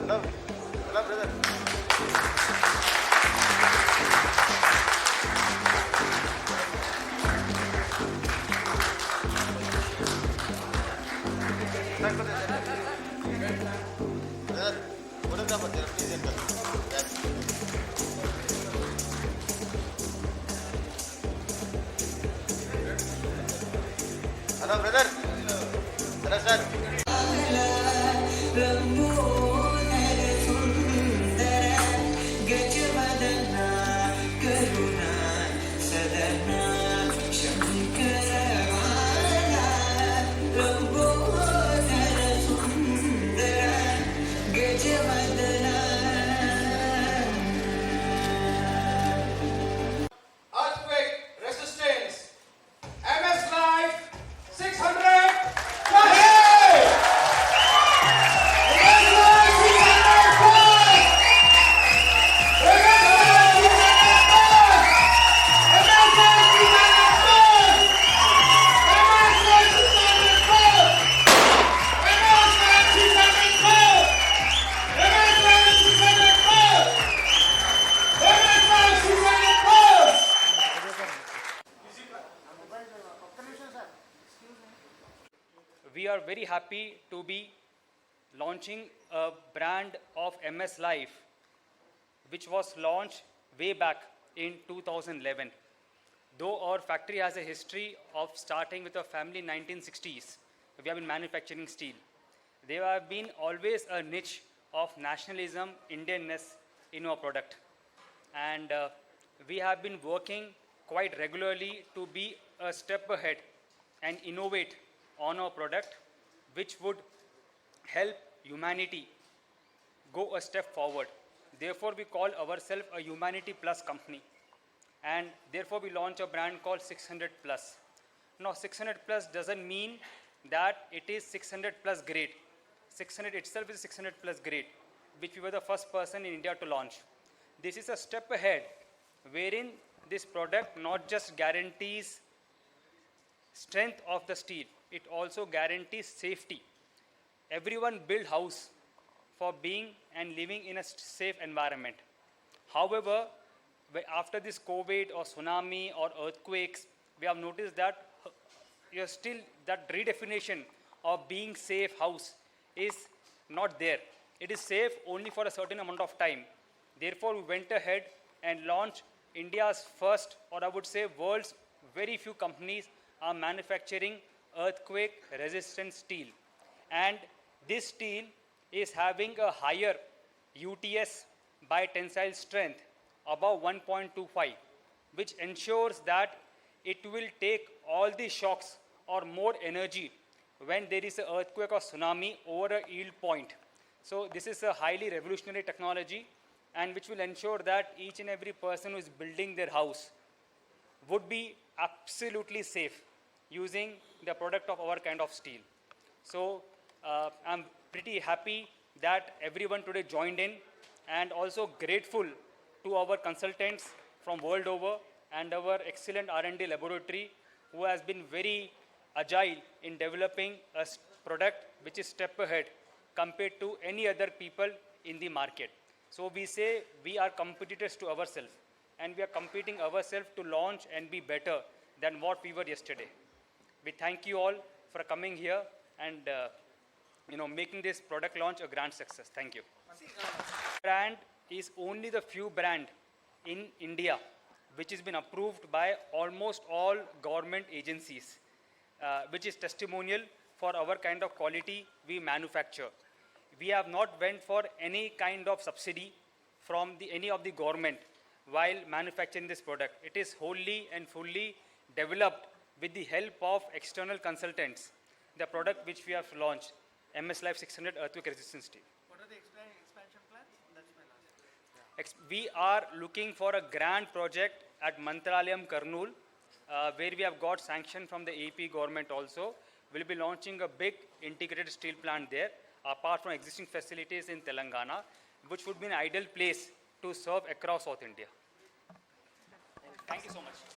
Hello, hello, brother. Brother, photographer, there, please enter. Yes. Hello, brother. Hello, sir. Earthquake resistance. MS Life 600 plus. MS Life 600 plus. MS Life 600 plus. MS Life 600 plus. MS Life 600 plus. MS Life 600 plus. MS Life 600 plus. MS Life 600 plus. We are very happy to be launching a brand of MS Life, which was launched way back in 2011. Though our factory has a history of starting with a family in 1960s, we have been manufacturing steel. There have been always a niche of nationalism, Indianness in our product. And we have been working quite regularly to be a step ahead and innovate on our product, which would help humanity go a step forward. Therefore, we call ourselves a Humanity Plus company. And therefore, we launch a brand called 600 Plus. Now, 600 Plus doesn't mean that it is 600 plus grade. 600 itself is 600 plus grade, which we were the first person in India to launch. This is a step ahead, wherein this product not just guarantees strength of the steel, it also guarantees safety. Everyone build house for being and living in a safe environment. However, after this COVID or tsunami or earthquakes, we have noticed that you're still that redefinition of being safe house is not there. It is safe only for a certain amount of time. Therefore, we went ahead and launched India's first, or I would say world's very few companies are manufacturing earthquake resistant steel. And this steel is having a higher UTS by tensile strength above 1.25, which ensures that it will take all the shocks or more energy when there is an earthquake or tsunami over a yield point. So this is a highly revolutionary technology, and which will ensure that each and every person who is building their house would be absolutely safe using the product of our kind of steel. So I'm pretty happy that everyone today joined in, and also grateful to our consultants from world over and our excellent R&D laboratory, who has been very agile in developing a product which is step ahead compared to any other people in the market. So we say we are competitors to ourselves, and we are competing ourselves to launch and be better than what we were yesterday. We thank you all for coming here and making this product launch a grand success. Thank you. Brand is only the few brand in India which has been approved by almost all government agencies, which is testimonial for our kind of quality we manufacture. We have not went for any kind of subsidy from any of the government while manufacturing this product. It is wholly and fully developed with the help of external consultants. The product which we have launched, MS Life 600 earthquake resistant steel. What are the expansion plans? That's my last question. We are looking for a grand project at Mantralayam, Kurnool, where we have got sanction from the AP government also. We'll be launching a big integrated steel plant there, apart from existing facilities in Telangana, which would be an ideal place to serve across South India. Thank you so much.